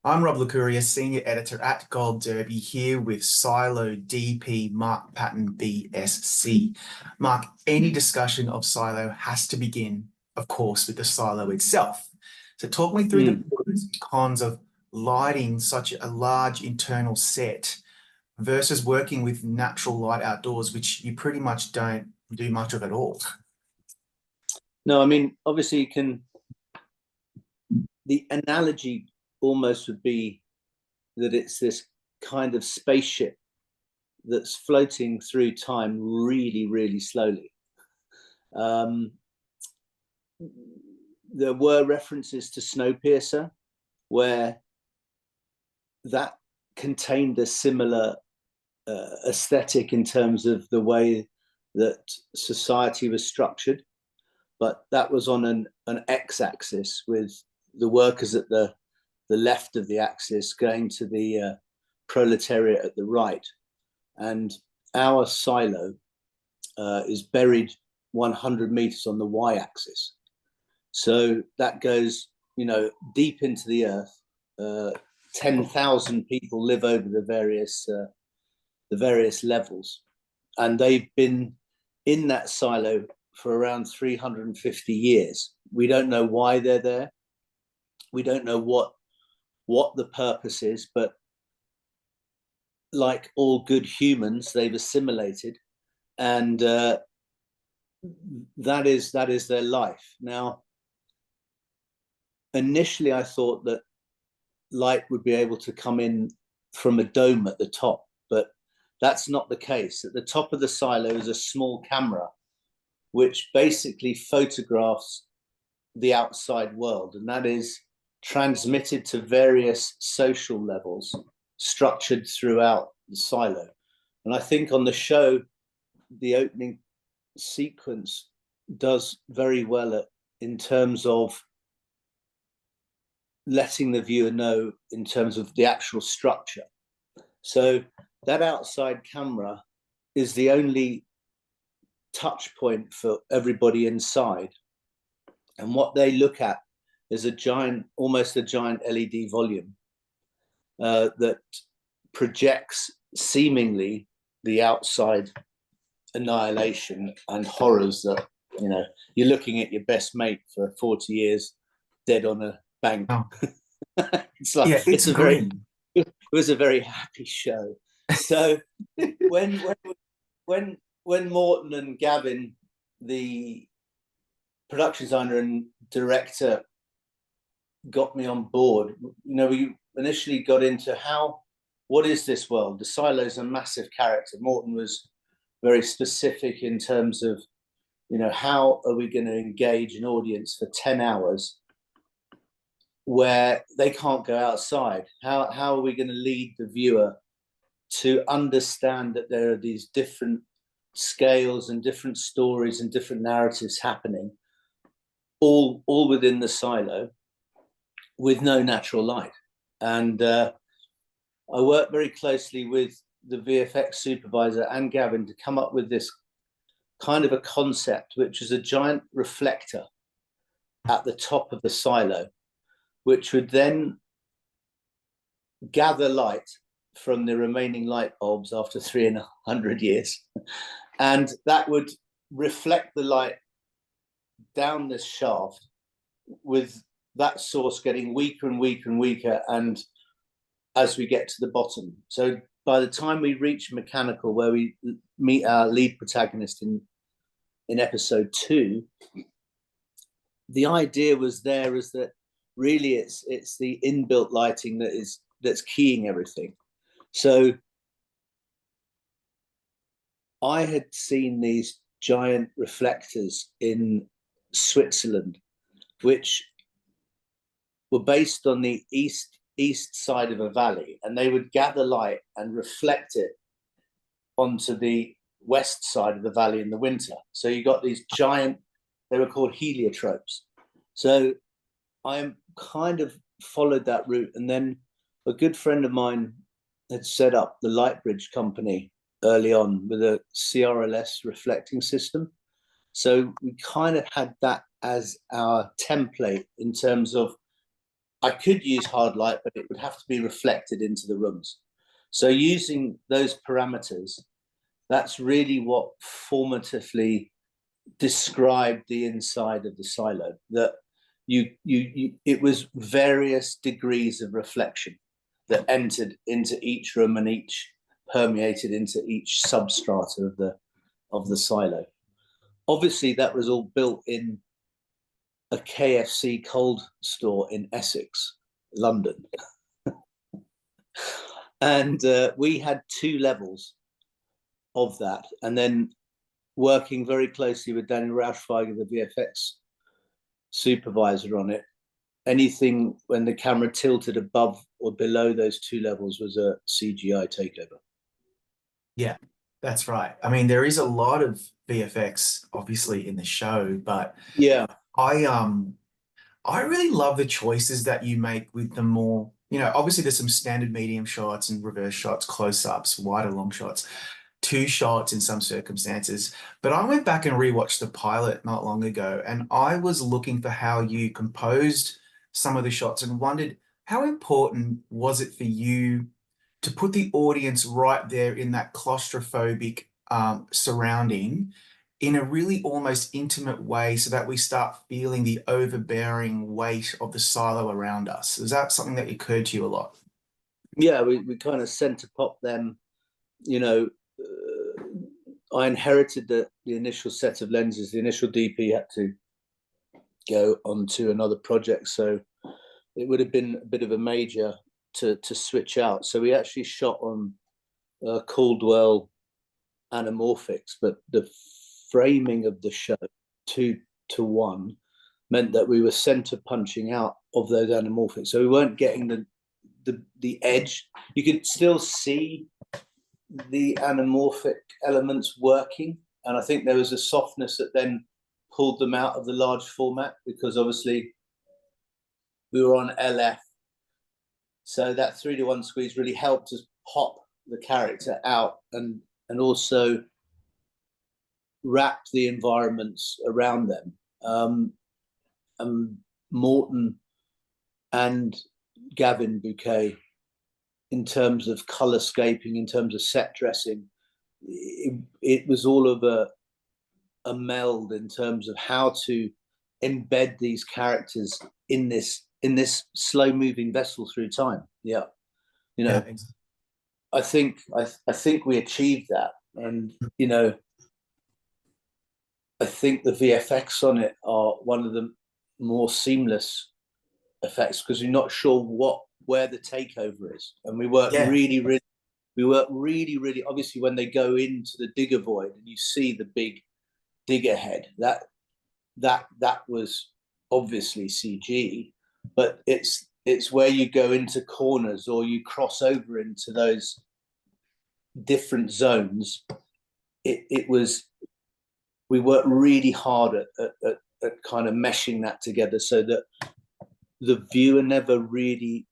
I'm Rob Licuria, Senior Editor at Gold Derby, here with Silo DP Mark Patten BSc. Mark, any discussion of Silo has to begin, of course, with the silo itself. So talk me through the Mm. pros and cons of lighting such a large internal set versus working with natural light outdoors, which you pretty much don't do much of at all. No, I mean, obviously, the analogy almost would be that it's this kind of spaceship that's floating through time really, really slowly. Um, there were references to Snowpiercer where that contained a similar aesthetic in terms of the way that society was structured, but that was on an x-axis with the workers at the left of the axis going to the proletariat at the right. And our silo is buried 100 meters on the y-axis. So that goes, deep into the earth. 10,000 people live over the various levels, and they've been in that silo for around 350 years. We don't know why they're there. We don't know what the purpose is, but like all good humans, they've assimilated, and that is their life. Now, initially, I thought that light would be able to come in from a dome at the top, but that's not the case. At the top of the silo is a small camera, which basically photographs the outside world, and that is transmitted to various social levels structured throughout the silo. And I think on the show, the opening sequence does very well in terms of letting the viewer know in terms of the actual structure. So that outside camera is the only touch point for everybody inside. And what they look at is almost a giant LED volume that projects seemingly the outside annihilation and horrors that, you're looking at your best mate for 40 years dead on a bank. Oh, It's like, yeah, it's grim. it was a very happy show. So when when Morton and Gavin, the production designer and director, got me on board, we initially got into what is this world? The silo's a massive character. Morton was very specific in terms of, how are we going to engage an audience for 10 hours where they can't go outside? How are we going to lead the viewer to understand that there are these different scales and different stories and different narratives happening, all within the silo with no natural light? And I worked very closely with the VFX supervisor and Gavin to come up with this kind of a concept, which is a giant reflector at the top of the silo, which would then gather light from the remaining light bulbs after 300 years. And that would reflect the light down this shaft, with that source getting weaker and weaker and weaker, and as we get to the bottom. So by the time we reach mechanical, where we meet our lead protagonist in episode 2, the idea was there is that really it's the inbuilt lighting that's keying everything. So I had seen these giant reflectors in Switzerland, which were based on the east side of a valley, and they would gather light and reflect it onto the west side of the valley in the winter. So you got these giant, they were called heliotropes. So I kind of followed that route, and then a good friend of mine had set up the Lightbridge company early on with a CRLS reflecting system. So we kind of had that as our template in terms of I could use hard light, but it would have to be reflected into the rooms. So using those parameters, that's really what formatively described the inside of the silo. That it was various degrees of reflection that entered into each room and each permeated into each substrata of the silo. Obviously, that was all built in a KFC cold store in Essex, London. And we had 2 levels of that. And then working very closely with Daniel Rauschweiger, the VFX supervisor on it, anything when the camera tilted above or below those 2 levels was a CGI takeover. Yeah, that's right. I mean, there is a lot of VFX obviously in the show, but Yeah. I really love the choices that you make with the more, obviously there's some standard medium shots and reverse shots, close-ups, wider long shots, 2 shots in some circumstances. But I went back and rewatched the pilot not long ago, and I was looking for how you composed some of the shots and wondered how important was it for you to put the audience right there in that claustrophobic surrounding in a really almost intimate way so that we start feeling the overbearing weight of the silo around us. Is that something that occurred to you a lot? Yeah, we kind of center pop them, you know. I inherited the initial set of lenses. The initial DP had to go on to another project, so it would have been a bit of a major to switch out. So we actually shot on Caldwell anamorphics, but the framing of the show 2:1 meant that we were center punching out of those anamorphics, so we weren't getting the edge. You could still see the anamorphic elements working, and I think there was a softness that then pulled them out of the large format, because obviously we were on LF, so that 3:1 squeeze really helped us pop the character out and also wrap the environments around them. And Morton and Gavin Bouquet, in terms of color scaping, in terms of set dressing, it was all of a meld in terms of how to embed these characters in this slow moving vessel through time. Yeah, you know, Yeah, I think we achieved that, and I think the VFX on it are one of the more seamless effects, because you're not sure where the takeover is, and we work yeah, really obviously when they go into the digger void and you see the big digger head, that was obviously CG, but it's where you go into corners or you cross over into those different zones. It was, we worked really hard at kind of meshing that together so that the viewer never really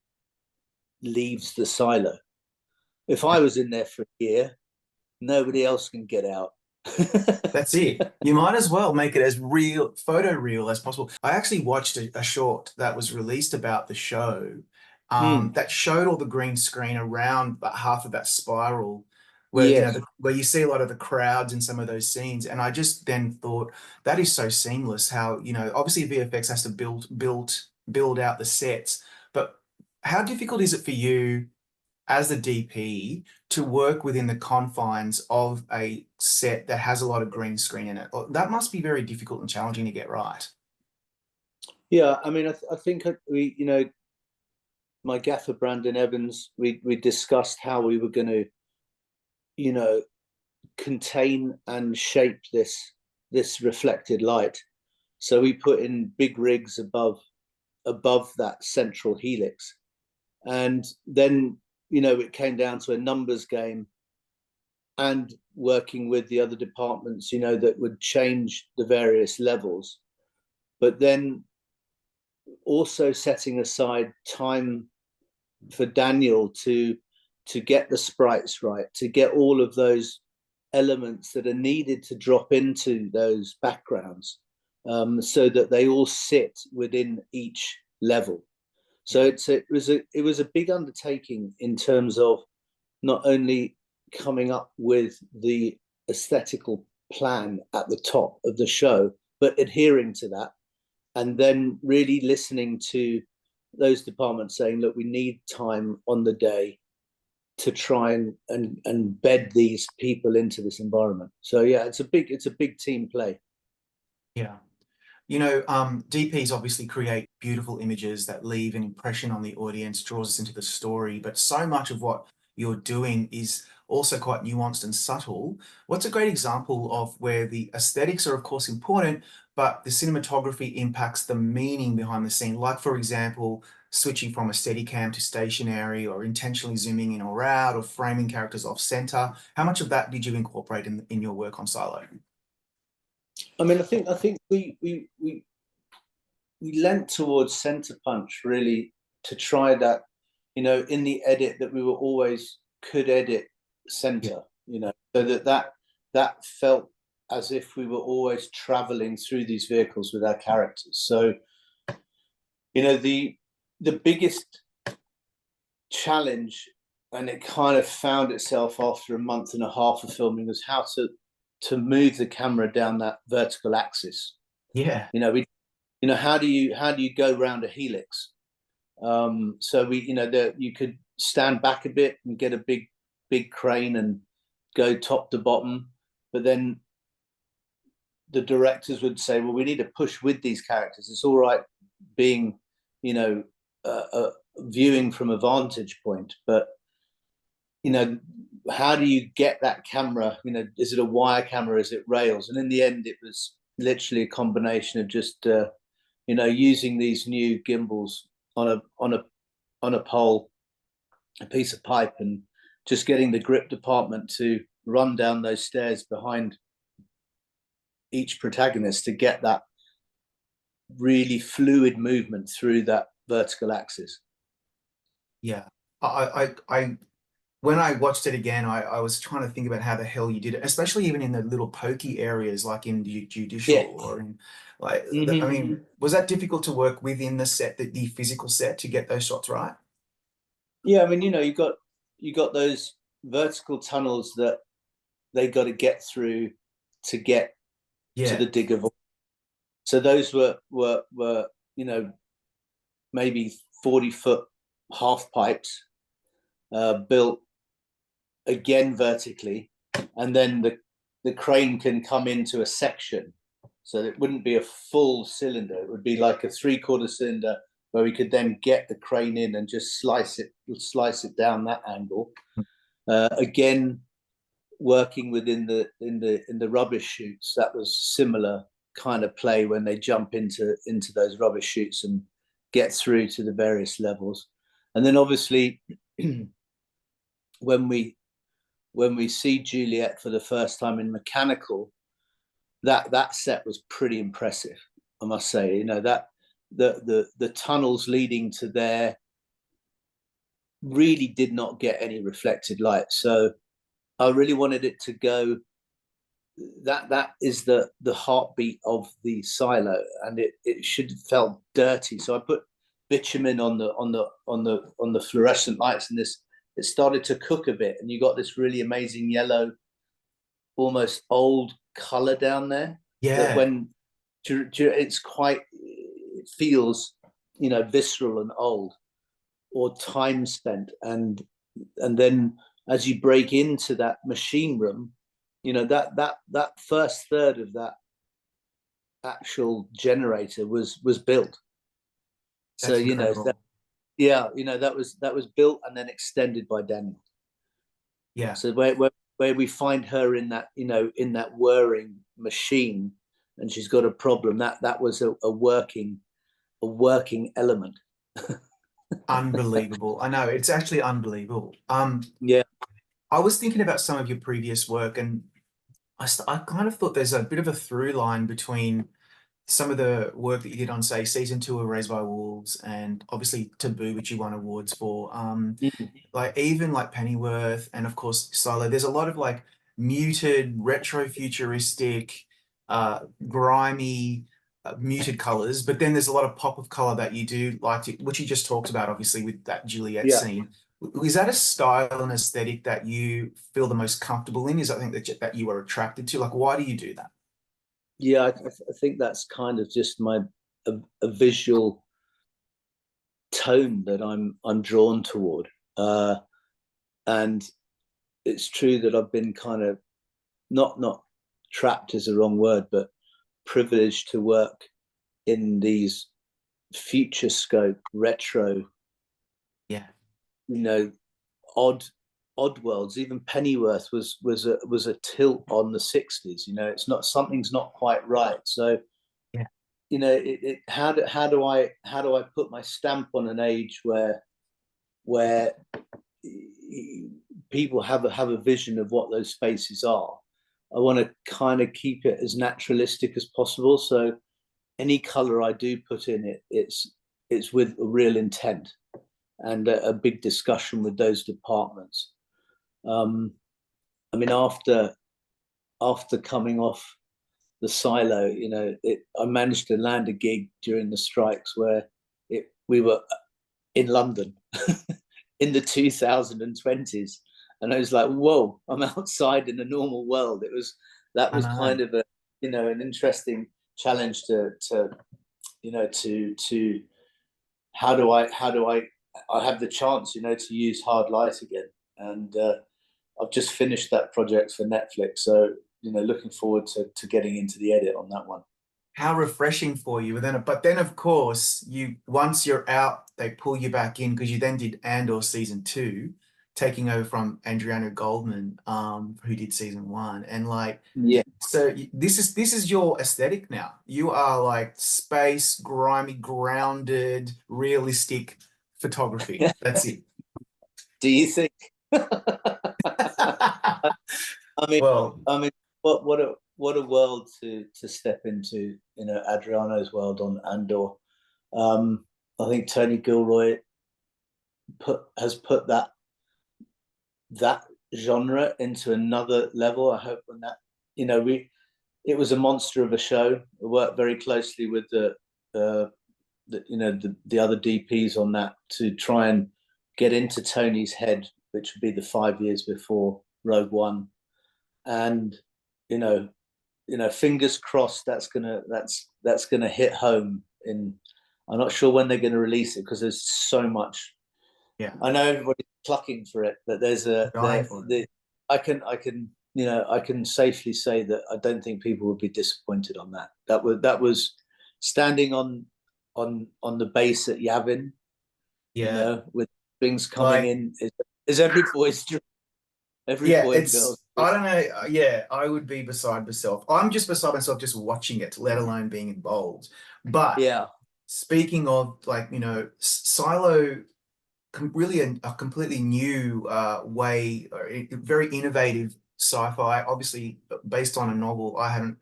leaves the silo. If I was in there for a year, nobody else can get out. that's it. You might as well make it as real, photo real as possible. I actually watched a short that was released about the show that showed all the green screen around half of that spiral where, Yes. where you see a lot of the crowds in some of those scenes. And I just then thought that is so seamless how, obviously VFX has to build out the sets, but how difficult is it for you as the DP to work within the confines of a set that has a lot of green screen in it? That must be very difficult and challenging to get right. Yeah, I mean, I think we, my gaffer Brandon Evans, we discussed how we were going to, contain and shape this reflected light. So we put in big rigs above that central helix, and then it came down to a numbers game and working with the other departments, that would change the various levels, but then also setting aside time for Daniel to get the sprites right, to get all of those elements that are needed to drop into those backgrounds, so that they all sit within each level. So it was a big undertaking in terms of not only coming up with the aesthetical plan at the top of the show, but adhering to that, and then really listening to those departments saying, look, we need time on the day to try and bed these people into this environment. So yeah, it's a big team play. Yeah. DPs obviously create beautiful images that leave an impression on the audience, draws us into the story, but so much of what you're doing is also quite nuanced and subtle. What's a great example of where the aesthetics are, of course, important, but the cinematography impacts the meaning behind the scene? Like, for example, switching from a steady cam to stationary, or intentionally zooming in or out, or framing characters off center. How much of that did you incorporate in your work on Silo? I mean, I think we lent towards center punch really to try that, in the edit that we were always could edit Yeah. center, so that felt as if we were always traveling through these vehicles with our characters. So, the biggest challenge, and it kind of found itself after a month and a half of filming, was how to move the camera down that vertical axis. Yeah. How do you go around a helix? So you could stand back a bit and get a big crane and go top to bottom, but then the directors would say, well, we need to push with these characters. It's all right being, viewing from a vantage point, but how do you get that camera? Is it a wire camera? Is it rails? And in the end, it was literally a combination of just using these new gimbals on a pole, a piece of pipe, and just getting the grip department to run down those stairs behind each protagonist to get that really fluid movement through that vertical axis. Yeah. I when I watched it again, I was trying to think about how the hell you did it, especially even in the little pokey areas like in Yeah. judicial, or in like, I Mm-hmm. mean, was that difficult to work within the set, the physical set, to get those shots right? Yeah, I mean, you got those vertical tunnels that they got to get through to get to Yeah. the digger vault. So those were maybe 40-foot half pipes, built again vertically, and then the crane can come into a section, so it wouldn't be a full cylinder. It would be like a 3/4 cylinder where we could then get the crane in and just slice it down that angle. Again, working within the rubbish chutes, that was similar kind of play when they jump into those rubbish chutes and get through to the various levels. And then obviously when we see Juliet for the first time in mechanical, that set was pretty impressive, I must say. That the tunnels leading to there really did not get any reflected light. So I really wanted it to go. That is the heartbeat of the silo, and it should have felt dirty. So I put bitumen on the fluorescent lights, and it started to cook a bit, and you got this really amazing yellow, almost old color down there. That Yeah. when it feels visceral and old, or time spent, and then as you break into that machine room, that first third of that actual generator was built. So That's incredible. that was built and then extended by Daniel. Yeah. So where we find her in that in that whirring machine, and she's got a problem, that was a working element. Unbelievable. I know, it's actually unbelievable. Yeah. I was thinking about some of your previous work, and I kind of thought there's a bit of a through line between some of the work that you did on, say, season 2 of Raised by Wolves, and obviously Taboo, which you won awards for. Mm. Like even like Pennyworth, and of course Silo. There's a lot of like muted, retro futuristic, grimy, muted colors, but then there's a lot of pop of color that you do like to, which you just talked about, obviously, with that Juliet Yeah, scene. Is that a style and aesthetic that you feel the most comfortable in? Is that something that you are attracted to? Like, why do you do that? yeah. I think that's kind of just a visual tone that I'm drawn toward, and it's true that I've been kind of not trapped is the wrong word, but privileged to work in these future scope retro, Yeah, you know, odd worlds. Even Pennyworth was a tilt on the 60s. You know, it's not, something's not quite right. So, yeah, you know, how do I put my stamp on an age where people have a vision of what those spaces are? I want to kind of keep it as naturalistic as possible. So any color I do put in it, it's with a real intent and a big discussion with those departments. I mean, after coming off the silo, you know, I managed to land a gig during the strikes where we were in London in the 2020s, and I was like, whoa, I'm outside in the normal world. That I was know. kind of a, you know, an interesting challenge to you know, to how do I have the chance, you know, to use hard light again. And I've just finished that project for Netflix, so, you know, looking forward to getting into the edit on that one. How refreshing for you. But then of course, you once you're out, they pull you back in because you then did Andor season two, taking over from Adriano Goldman, who did season one. And like, Yeah. so this is your aesthetic now. You are like space, grimy, grounded, realistic photography. That's it. Do you think? I mean, Well, I mean, what a world to step into, you know, Adriano's world on Andor. I think Tony Gilroy has put that genre into another level. I hope when that, you know, it was a monster of a show. We worked very closely with you know, the other DPs on that to try and get into Tony's head, which would be the 5 years before Rogue One. And you know, fingers crossed that's gonna hit home. In, I'm not sure when they're going to release it because there's so much. yeah, I know everybody's plucking for it, but there's dying for it. I can you know, I can safely say that I don't think people would be disappointed on that. That was standing on the base at Yavin, you Yeah. know, with things coming Like, in is every boy's dream, every yeah, boy and girl's it's, dream. I don't know. Yeah, I would be beside myself. I'm just beside myself just watching it, let alone being involved. But Yeah, speaking of, like, Silo, really a completely new way, or very innovative sci-fi, obviously based on a novel I haven't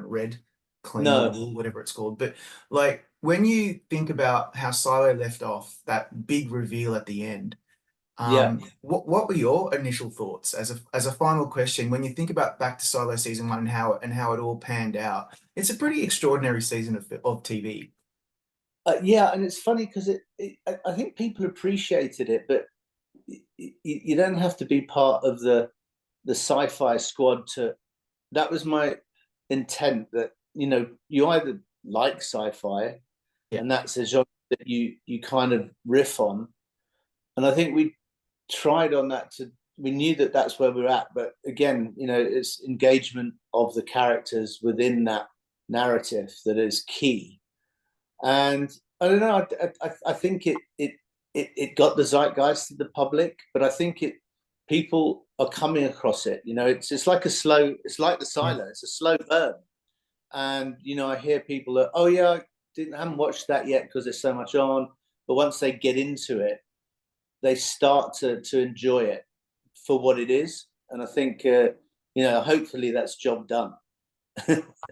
read, clean no, novel, whatever it's called. But like when you think about how Silo left off, that big reveal at the end, yeah. what were your initial thoughts as a final question when you think about back to Solo season one and how it all panned out? It's a pretty extraordinary season of TV. Yeah, and it's funny because I think people appreciated it, but you don't have to be part of the sci-fi squad to. That was my intent. That, you know, you either like sci-fi, Yeah, and that's a genre that you kind of riff on, and I think we tried on that to. We knew that that's where we're at, but again, you know, it's engagement of the characters within that narrative that is key. And I don't know. I think it got the zeitgeist to the public, but I think people are coming across it. You know, it's like a slow. It's like the yeah, Silo. It's a slow burn, and you know, I hear people that, oh yeah, haven't watched that yet because there's so much on. But once they get into it, they start to enjoy it for what it is, and I think you know, hopefully that's job done.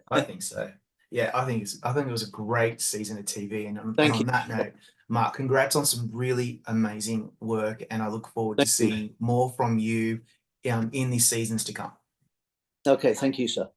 I think so. Yeah, I think it was a great season of TV. And Thank you. on that note, Mark, congrats on some really amazing work, and I look forward to Thank you. seeing more from you in these seasons to come. Okay, thank you, sir.